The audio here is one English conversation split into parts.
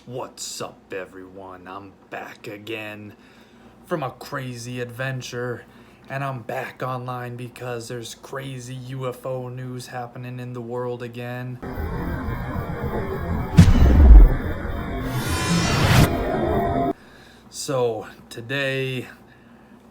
What's up, everyone? I'm back again from a crazy adventure, and I'm back online because there's crazy UFO news happening in the world again. So today,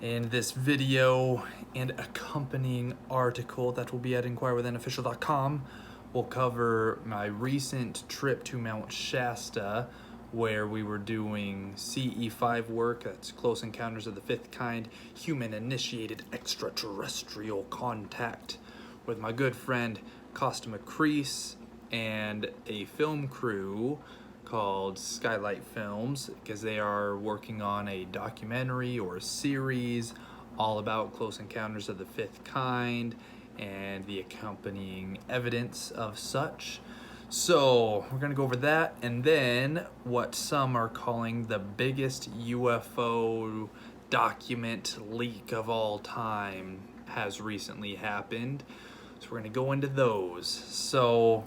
in this video and accompanying article that will be at inquirewithinofficial.com, we'll cover my recent trip to Mount Shasta, where we were doing CE-5 work, that's Close Encounters of the Fifth Kind, Human-Initiated Extraterrestrial Contact, with my good friend Costa McCrease and a film crew called Skylight Films, because they are working on a documentary or a series all about Close Encounters of the Fifth Kind and the accompanying evidence of such. So we're gonna go over that, and then what some are calling the biggest UFO document leak of all time has recently happened. So we're gonna go into those. So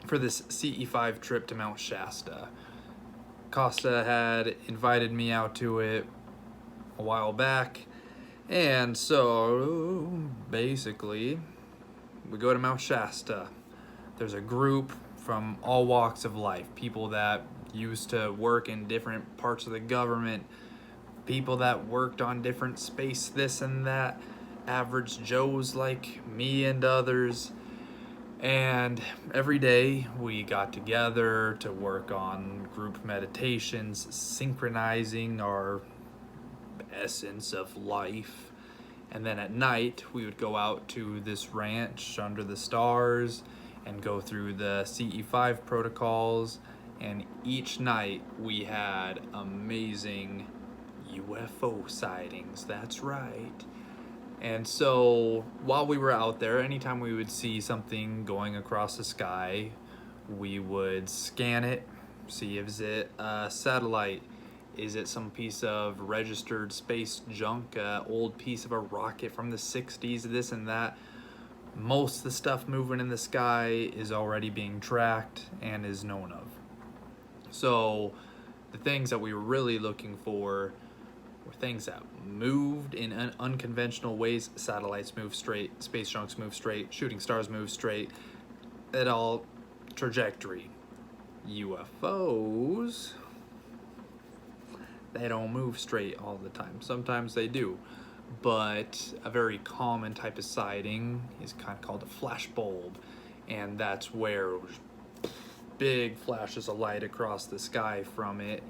for this CE-5 trip to Mount Shasta, Costa had invited me out to it a while back, and so basically we go to Mount Shasta. There's a group from all walks of life, people that used to work in different parts of the government, people that worked on different space this and that, average Joes like me and others. And every day we got together to work on group meditations, synchronizing our essence of life. And then at night we would go out to this ranch under the stars and go through the CE-5 protocols. And each night we had amazing UFO sightings, that's right. And so while we were out there, anytime we would see something going across the sky, we would scan it, see if it's a satellite, is it some piece of registered space junk, old piece of a rocket from the 60s, this and that. Most of the stuff moving in the sky is already being tracked and is known of. So the things that we were really looking for were things that moved in unconventional ways. Satellites move straight, space junks move straight, shooting stars move straight, at all trajectory. UFOs, they don't move straight all the time. Sometimes they do, but a very common type of sighting is kind of called a flash bulb, and that's where big flashes of light across the sky from it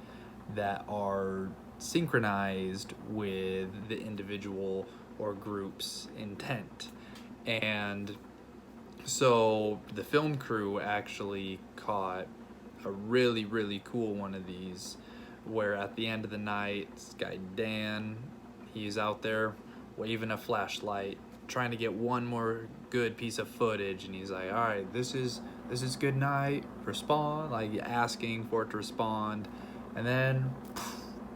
that are synchronized with the individual or group's intent. And so the film crew actually caught a really cool one of these, where at the end of the night, this guy Dan, he's out there waving a flashlight, trying to get one more good piece of footage, and he's like, all right, this is good night, respond, like asking for it to respond. And then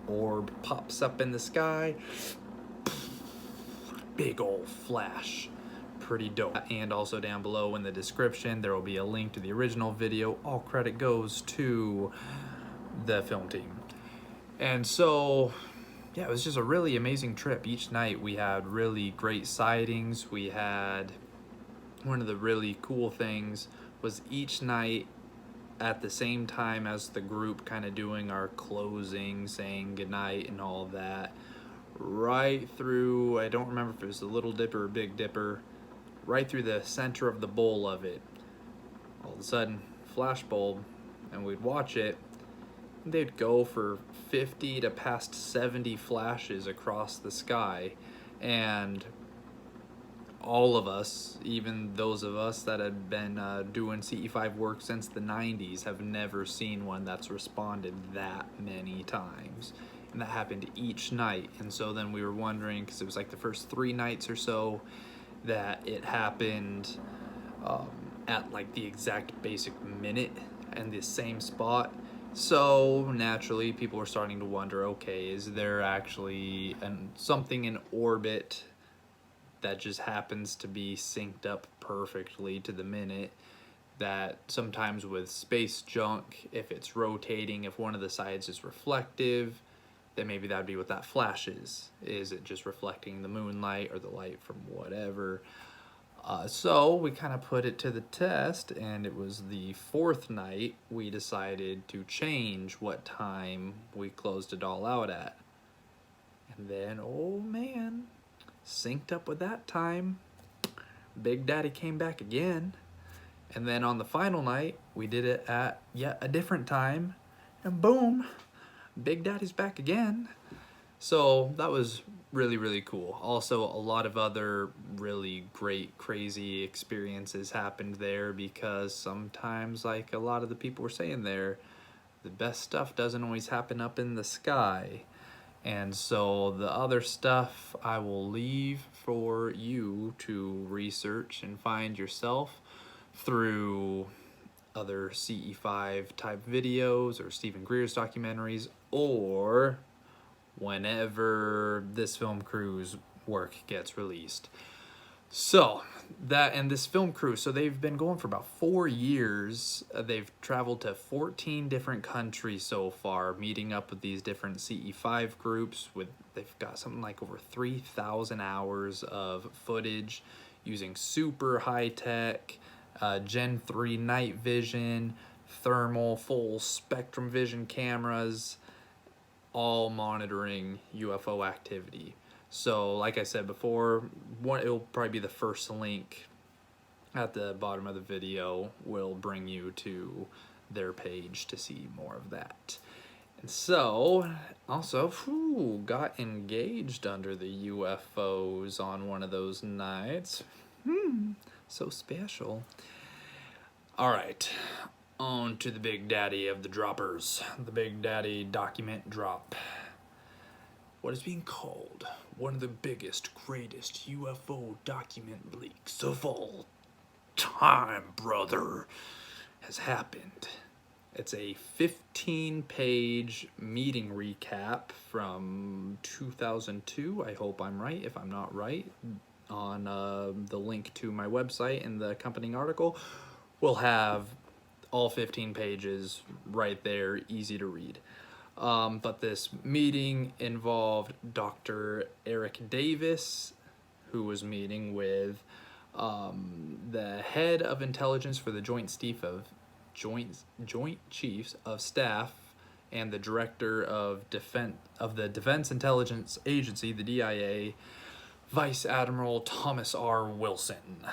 orb pops up in the sky, big old flash, pretty dope. And also down below in the description there will be a link to the original video. All credit goes to the film team. And so yeah, it was just a really amazing trip. Each night we had really great sightings. We had, one of the really cool things was each night at the same time as the group kind of doing our closing, saying goodnight and all that, right through, I don't remember if it was the Little Dipper or Big Dipper, right through the center of the bowl of it, all of a sudden, flash bulb, and we'd watch it, and they'd go for 50 to past 70 flashes across the sky, and all of us, even those of us that had been doing CE-5 work since the 90s, have never seen one that's responded that many times. And that happened each night. And so then we were wondering, because it was like the first 3 nights or so that it happened at like the exact basic minute and the same spot. So naturally people were starting to wonder, okay, is there actually something in orbit that just happens to be synced up perfectly to the minute that sometimes with space junk, if it's rotating, if one of the sides is reflective, then maybe that'd be what that flash is. Is it just reflecting the moonlight or the light from whatever? So we kind of put it to the test, and it was the fourth night we decided to change what time we closed it all out at. And then, oh man, synced up with that time. Big Daddy came back again. And then on the final night, we did it at yet a different time. And boom, Big Daddy's back again. So that was really, really cool. Also, a lot of other really great, crazy experiences happened there, because sometimes, like a lot of the people were saying there, the best stuff doesn't always happen up in the sky. And so the other stuff I will leave for you to research and find yourself through other CE-5 type videos or Stephen Greer's documentaries, or whenever this film crew's work gets released. So that, and this film crew, so they've been going for about 4 years. They've traveled to 14 different countries so far, meeting up with these different CE-5 groups. They've got something like over 3,000 hours of footage using super high-tech Gen 3 night vision, thermal, full spectrum vision cameras, all monitoring UFO activity. So like I said before, it'll probably be the first link at the bottom of the video will bring you to their page to see more of that. And so, also, got engaged under the UFOs on one of those nights. So special. All right, on to the Big Daddy of the droppers, the Big Daddy document drop. What is being called one of the biggest, greatest UFO document leaks of all time, brother, has happened. It's a 15-page meeting recap from 2002. I hope I'm right. If I'm not right, on the link to my website in the accompanying article, we'll have all 15 pages right there, easy to read. But this meeting involved Dr. Eric Davis, who was meeting with the head of intelligence for the Joint Chiefs of Staff and the director of the Defense Intelligence Agency, the DIA, Vice Admiral Thomas R. Wilson.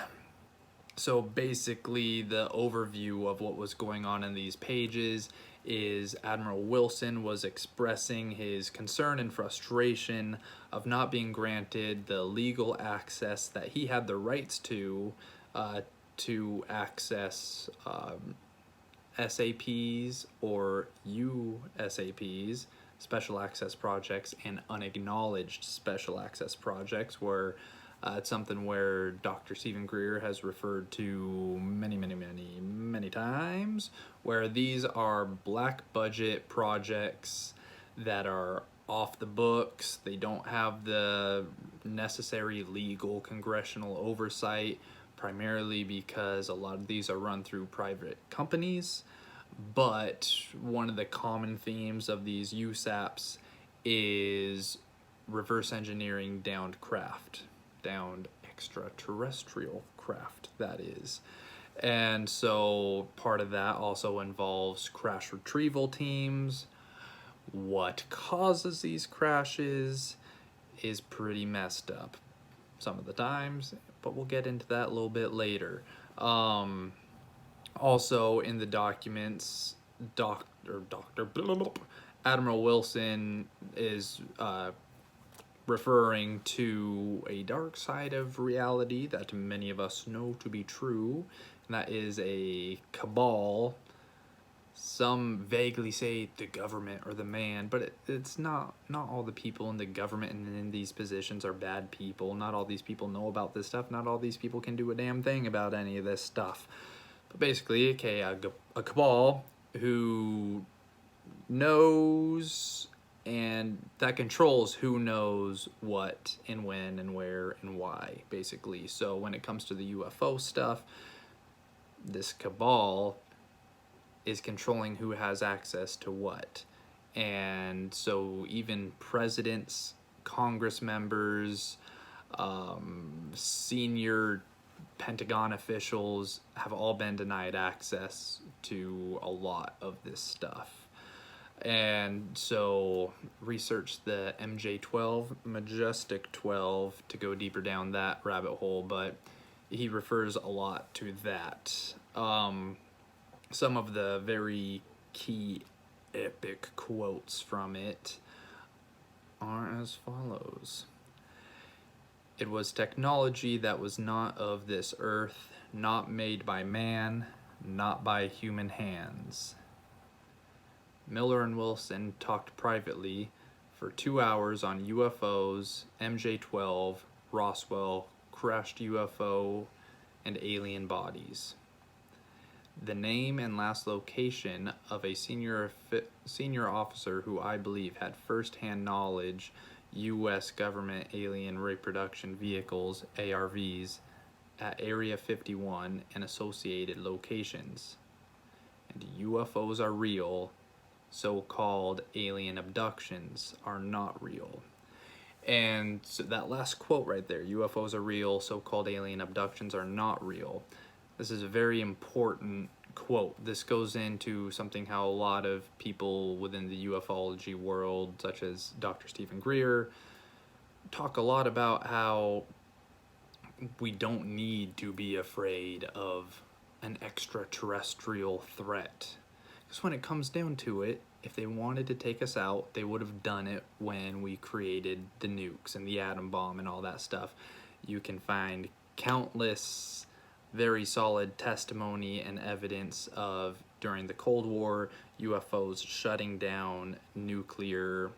So basically, the overview of what was going on in these pages is Admiral Wilson was expressing his concern and frustration of not being granted the legal access that he had the rights to access SAPs or USAPs, special access projects, and unacknowledged special access projects, where it's something where Dr. Stephen Greer has referred to many times, where these are black budget projects that are off the books. They don't have the necessary legal congressional oversight, primarily because a lot of these are run through private companies. But one of the common themes of these USAPs is reverse engineering downed craft. Downed extraterrestrial craft, that is. And so part of that also involves crash retrieval teams. What causes these crashes is pretty messed up some of the times, but we'll get into that a little bit later. Also in the documents, Admiral Wilson is referring to a dark side of reality that many of us know to be true, and that is a cabal. Some vaguely say the government or the man, but it's not all the people in the government and in these positions are bad people. Not all these people know about this stuff. Not all these people can do a damn thing about any of this stuff. But basically, okay, a cabal who knows and that controls who knows what and when and where and why, basically. So when it comes to the UFO stuff, this cabal is controlling who has access to what. And so even presidents, Congress members, senior Pentagon officials have all been denied access to a lot of this stuff. And so research the MJ12, Majestic 12, to go deeper down that rabbit hole, but he refers a lot to that. Some of the very key epic quotes from it are as follows. It was technology that was not of this earth, not made by man, not by human hands. Miller and Wilson talked privately for 2 hours on UFOs, MJ12, Roswell, crashed UFO, and alien bodies. The name and last location of a senior officer who I believe had first-hand knowledge U.S. government alien reproduction vehicles, ARVs, at Area 51 and associated locations. And UFOs are real, so-called alien abductions are not real. And so that last quote right there, UFOs are real, so-called alien abductions are not real. This is a very important quote. This goes into something how a lot of people within the ufology world, such as Dr. Stephen Greer, talk a lot about how we don't need to be afraid of an extraterrestrial threat. Because when it comes down to it, if they wanted to take us out, they would have done it when we created the nukes and the atom bomb and all that stuff. You can find countless very solid testimony and evidence of, during the Cold War, UFOs shutting down nuclear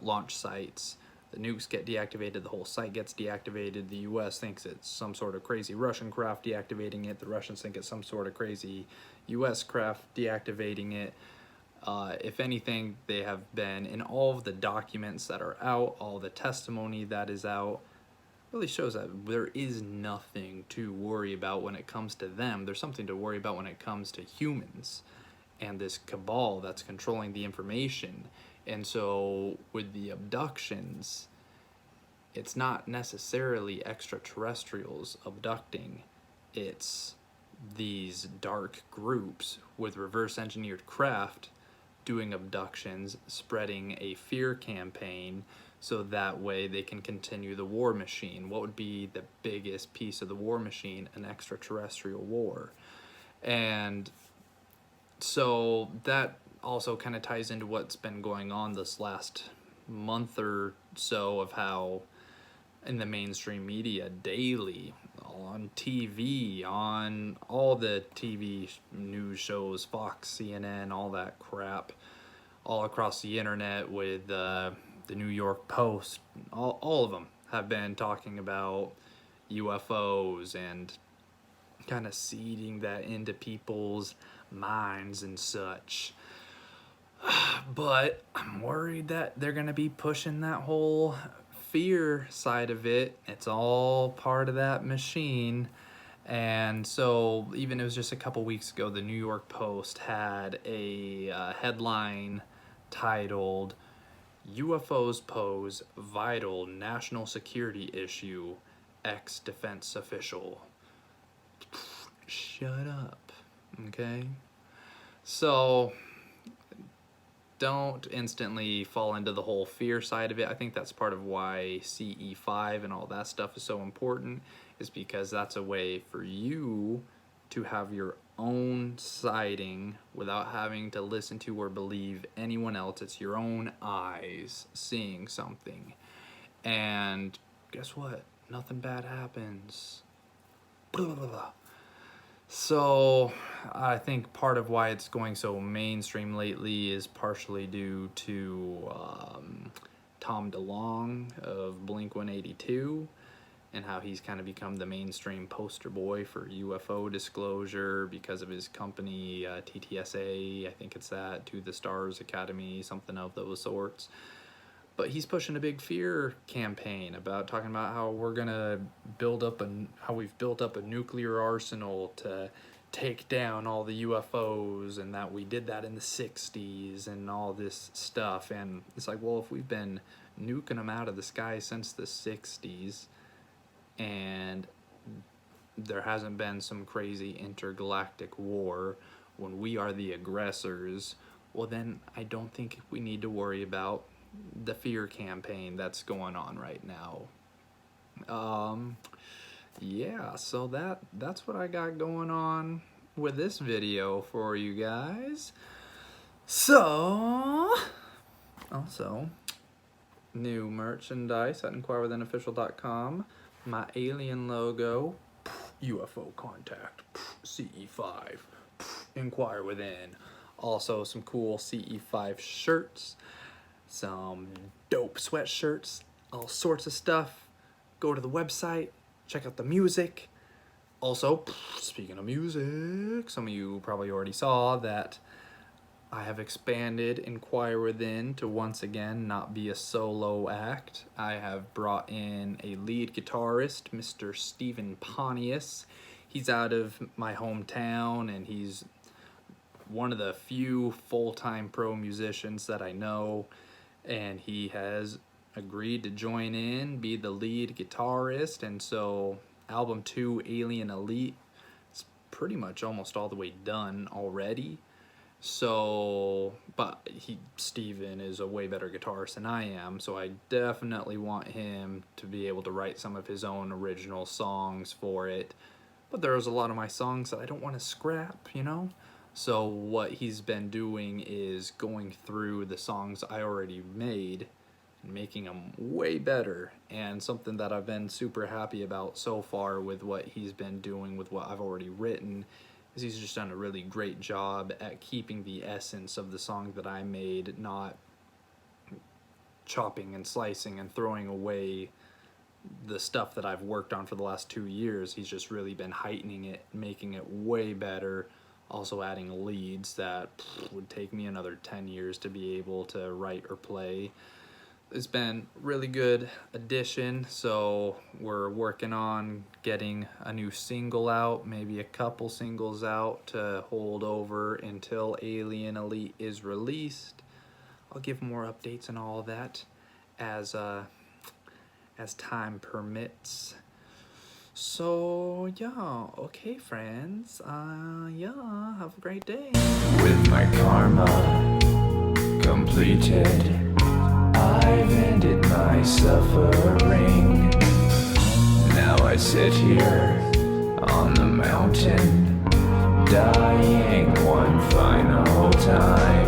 launch sites. The nukes get deactivated, the whole site gets deactivated. The US thinks it's some sort of crazy Russian craft deactivating it. The Russians think it's some sort of crazy US craft deactivating it. If anything, they have been, in all of the documents that are out, all the testimony that is out, really shows that there is nothing to worry about when it comes to them. There's something to worry about when it comes to humans and this cabal that's controlling the information. And so with the abductions, it's not necessarily extraterrestrials abducting. It's these dark groups with reverse engineered craft doing abductions, spreading a fear campaign so that way they can continue the war machine. What would be the biggest piece of the war machine? An extraterrestrial war. And so that also kind of ties into what's been going on this last month or so, of how in the mainstream media daily, on TV, on all the TV news shows, Fox, CNN, all that crap, all across the internet, with the New York Post, all of them have been talking about UFOs and kind of seeding that into people's minds and such. But I'm worried that they're going to be pushing that whole fear side of it. It's all part of that machine. And so even it was just a couple weeks ago, the New York Post had a headline titled, UFOs pose vital national security issue, ex-defense official. Shut up, okay? So don't instantly fall into the whole fear side of it. I think that's part of why CE-5 and all that stuff is so important, is because that's a way for you to have your own sighting without having to listen to or believe anyone else. It's your own eyes seeing something. And guess what? Nothing bad happens. Blah, blah, blah. So I think part of why it's going so mainstream lately is partially due to Tom DeLonge of Blink-182 and how he's kind of become the mainstream poster boy for UFO disclosure because of his company, TTSA, I think it's that, To the Stars Academy, something of those sorts. But he's pushing a big fear campaign about talking about how we're gonna how we've built up a nuclear arsenal to take down all the UFOs and that we did that in the 60s and all this stuff. And it's like, well, if we've been nuking them out of the sky since the 60s and there hasn't been some crazy intergalactic war when we are the aggressors, well, then I don't think we need to worry about the fear campaign that's going on right now. Yeah, so that's what I got going on with this video for you guys. So, also, new merchandise at InquireWithinOfficial.com. My alien logo, UFO contact, CE-5, Inquire Within. Also, some cool CE-5 shirts, some dope sweatshirts, all sorts of stuff. Go to the website, check out the music. Also, speaking of music, some of you probably already saw that I have expanded Inquire Within to once again not be a solo act. I have brought in a lead guitarist, Mr. Stephen Pontius. He's out of my hometown and he's one of the few full-time pro musicians that I know, and he has agreed to join in, be the lead guitarist. And so album 2, Alien Elite, is pretty much almost all the way done already. So, but Steven is a way better guitarist than I am, so I definitely want him to be able to write some of his own original songs for it. But there's a lot of my songs that I don't want to scrap, you know? So what he's been doing is going through the songs I already made and making them way better. And something that I've been super happy about so far with what he's been doing with what I've already written is he's just done a really great job at keeping the essence of the song that I made, not chopping and slicing and throwing away the stuff that I've worked on for the last 2 years. He's just really been heightening it, making it way better. Also adding leads that would take me another 10 years to be able to write or play. It's been really good addition, so we're working on getting a new single out, maybe a couple singles out to hold over until Alien Elite is released. I'll give more updates and all of that as time permits. So yeah, okay friends, yeah, have a great day. With my karma completed, I've ended my suffering. Now I sit here on the mountain, dying one final time.